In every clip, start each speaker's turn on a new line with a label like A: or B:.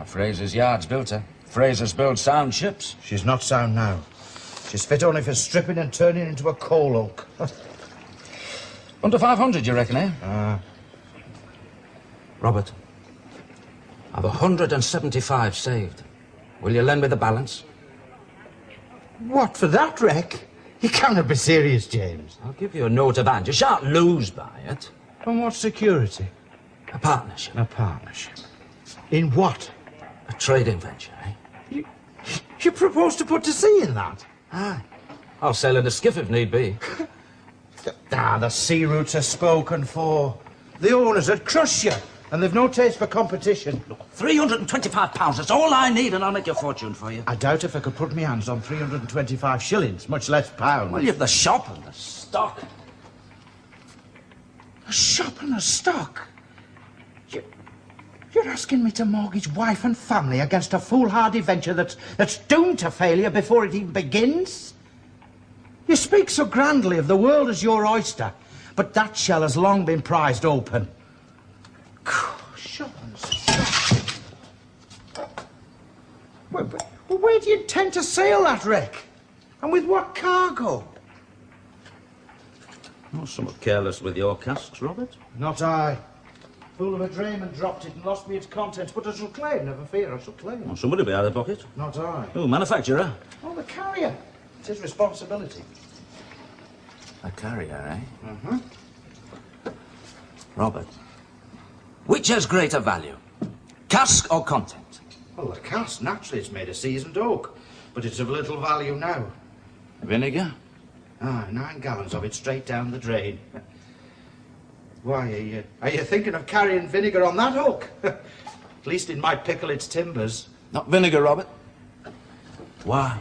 A: Fraser's Yards built her. Fraser's built sound ships.
B: She's not sound now. She's fit only for stripping and turning into a coal hulk.
A: Under 500, you reckon, eh? Robert, I've 175 saved. Will you lend me the balance?
B: What, for that wreck? You cannot be serious, James.
A: I'll give you a note of hand. You shan't lose by it.
B: On what security?
A: A partnership.
B: A partnership. In what?
A: A trading venture, eh?
B: You propose to put to sea in that?
A: Aye. I'll sail in a skiff if need be.
B: The sea routes are spoken for. The owners would crush you, and they've no taste for competition.
A: Look, £325, that's all I need, and I'll make your fortune for you.
B: I doubt if I could put my hands on 325 shillings, much less pounds.
A: Well, you've the shop and the stock.
B: A shop and a stock? You're asking me to mortgage wife and family against a foolhardy venture that's doomed to failure before it even begins? You speak so grandly of the world as your oyster, but that shell has long been prized open. Shop and stock. Where do you intend to sail that wreck? And with what cargo?
A: Oh, somewhat careless with your casks, Robert.
B: Not I. Fool of a drayman dropped it and lost me its contents, but I shall claim, never fear, I shall claim.
A: Well, somebody will be out of the pocket.
B: Not I.
A: Oh, manufacturer.
B: Oh, the carrier. It's his responsibility.
A: A carrier, eh?
B: Mm-hmm.
A: Robert, which has greater value? Cask or content?
B: Well, the cask, naturally, it's made of seasoned oak, but it's of little value now.
A: Vinegar?
B: 9 gallons of it straight down the drain. Why, are you thinking of carrying vinegar on that hook? At least it might pickle its timbers.
A: Not vinegar, Robert. Wine.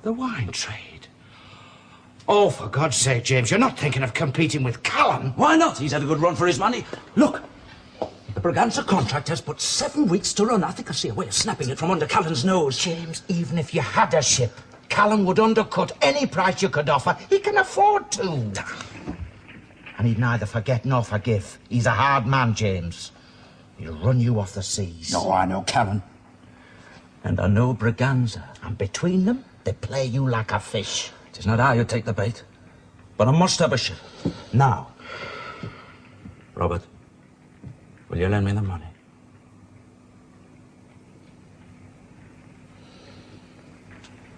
B: The wine trade? Oh, for God's sake, James, you're not thinking of competing with Callum?
A: Why not? He's had a good run for his money. Look, the Braganza contract has but 7 weeks to run. I think I see a way of snapping it from under Callum's nose.
B: James, even if you had a ship, Callum would undercut any price you could offer. He can afford to. And he'd neither forget nor forgive. He's a hard man, James. He'll run you off the seas.
A: No, I know Callum. And I know Braganza.
B: And between them, they play you like a fish.
A: It is not I who take the bait. But I must have a ship. Now. Robert, will you lend me the money?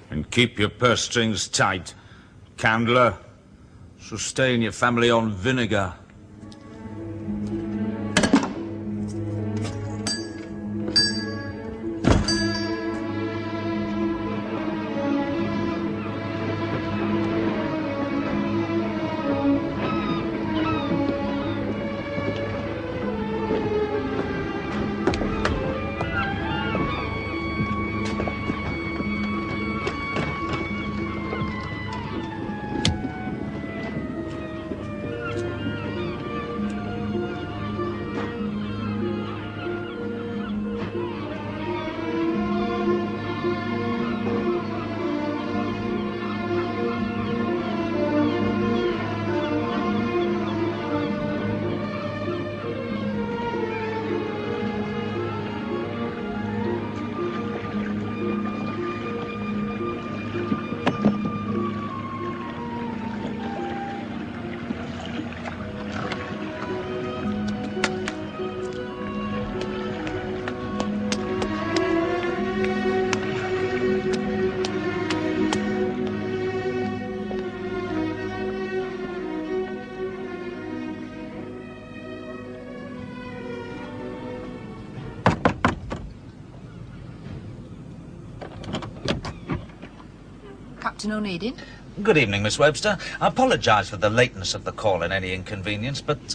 C: And keep your purse strings tight. Candler, sustain your family on vinegar.
D: Captain Onedin?
E: Good evening, Miss Webster. I apologise for the lateness of the call and any inconvenience, but,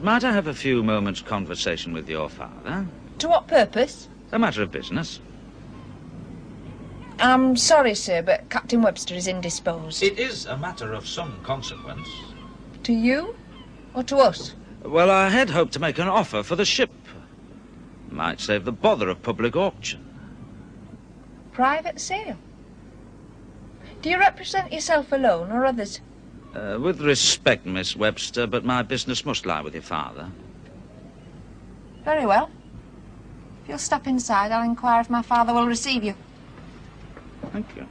E: might I have a few moments' conversation with your father?
D: To what purpose?
E: A matter of business.
D: I'm sorry, sir, but Captain Webster is indisposed.
E: It is a matter of some consequence.
D: To you? Or to us?
E: Well, I had hoped to make an offer for the ship. Might save the bother of public auction.
D: Private sale? Do you represent yourself alone or others?
E: With respect, Miss Webster, but my business must lie with your father.
D: Very well. If you'll step inside, I'll inquire if my father will receive you.
C: Thank you.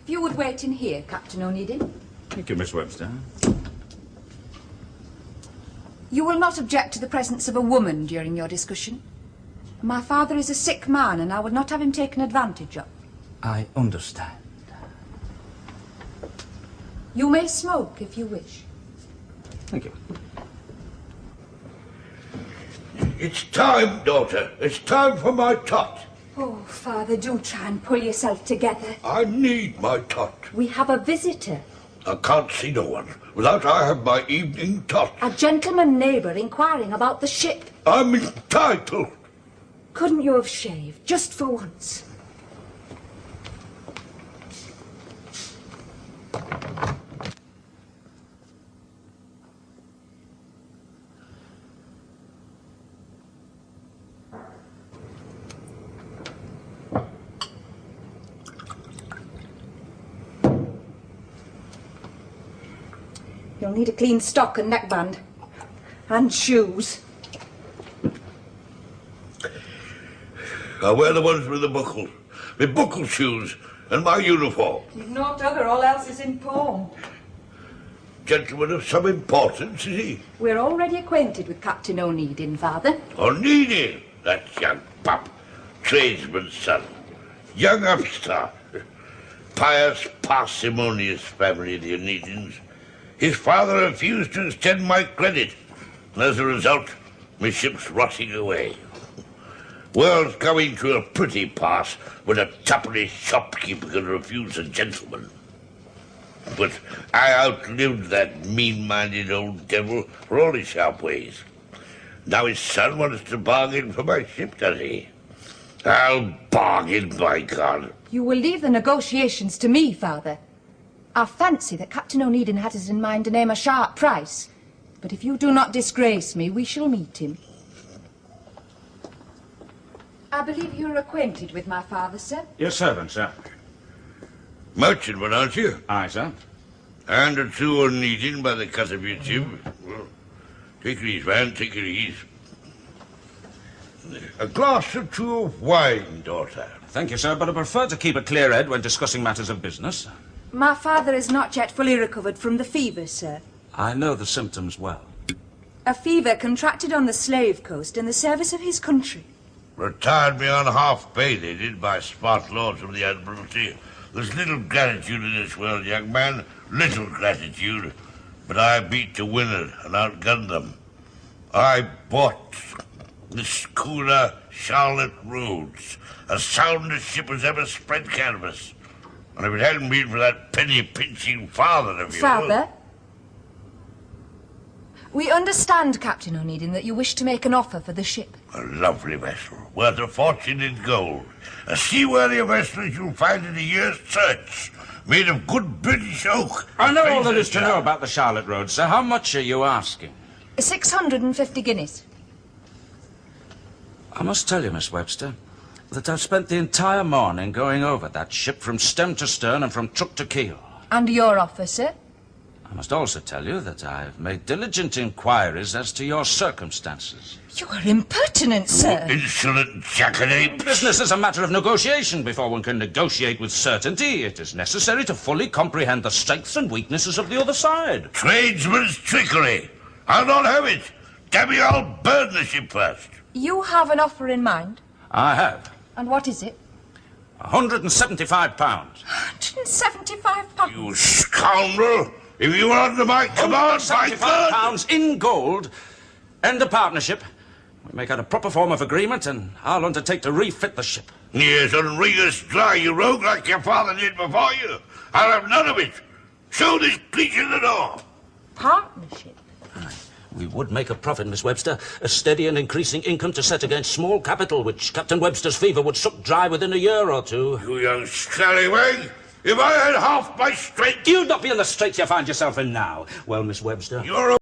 F: If you would wait in here, Captain Onedin.
C: Thank you, Miss Webster.
F: You will not object to the presence of a woman during your discussion. My father is a sick man, and I would not have him taken advantage of.
B: I understand.
F: You may smoke if you wish.
C: Thank you.
G: It's time, daughter. It's time for my tot.
F: Oh, Father, do try and pull yourself together.
G: I need my tot.
F: We have a visitor.
G: I can't see no one without I have my evening tot.
F: A gentleman neighbour inquiring about the ship.
G: I'm entitled.
F: Couldn't you have shaved, just for once? You'll need a clean stock and neckband. And shoes.
G: I wear the ones with the buckles. My buckle shoes and my uniform.
F: You've naught other, all else is in pawn.
G: Gentleman of some importance, is he?
F: We're already acquainted with Captain Onedin, Father.
G: Onedin, that young pup. Tradesman's son. Young upstart. Pious, parsimonious family, the Onedins. His father refused to extend my credit, and as a result, my ship's rotting away. World's coming to a pretty pass when a twopenny shopkeeper can refuse a gentleman. But I outlived that mean-minded old devil for all his sharp ways. Now his son wants to bargain for my ship, does he? I'll bargain, by God.
F: You will leave the negotiations to me, Father. I fancy that Captain Onedin has it in mind to name a sharp price. But if you do not disgrace me, we shall meet him. I believe you're acquainted with my father, sir?
C: Your servant, sir.
G: Merchantman, aren't you?
C: Aye, sir.
G: And a true Onedin by the cut of your jib. Well, take it easy, man, take it easy. A glass or two of wine, daughter.
C: Thank you, sir, but I prefer to keep a clear head when discussing matters of business.
F: My father is not yet fully recovered from the fever, sir.
C: I know the symptoms well.
F: A fever contracted on the slave coast in the service of his country.
G: Retired me on half pay, they did, by smart lords of the Admiralty. There's little gratitude in this world, young man, little gratitude. But I beat the winners and outgunned them. I bought the schooner Charlotte Rhodes, as sound a ship as ever spread canvas. And if it hadn't been for that penny-pinching father of yours...
F: Father? We understand, Captain Onedin, that you wish to make an offer for the ship.
G: A lovely vessel, worth a fortune in gold. A seaworthy vessel as you'll find in a year's search, made of good British oak.
C: I know all there is to know about the Charlotte Road, sir. How much are you asking?
F: 650 guineas.
C: I must tell you, Miss Webster, that I've spent the entire morning going over that ship from stem to stern and from truck to keel.
F: And your offer, sir?
C: I must also tell you that I've made diligent inquiries as to your circumstances.
F: You are impertinent, sir.
G: Insolent jackanapes.
C: Business is a matter of negotiation. Before one can negotiate with certainty, it is necessary to fully comprehend the strengths and weaknesses of the other side.
G: Tradesman's trickery. I'll not have it. Damn you, I'll burn the ship first.
F: You have an offer in mind?
C: I have.
F: And what is it?
C: £175.
F: £175?
G: You scoundrel. If you are under my command, by God...
C: £175 in gold. End the partnership. We make out a proper form of agreement, and I'll undertake to refit the ship.
G: Yes, and wring us dry, you rogue, like your father did before you. I'll have none of it. Show this creature the door.
F: Partnership?
C: We would make a profit, Miss Webster. A steady and increasing income to set against small capital, which Captain Webster's fever would suck dry within a year or two.
G: You young scallywag. If I had half my strength...
C: You'd not be in the straits you find yourself in now. Well, Miss Webster...
G: You're a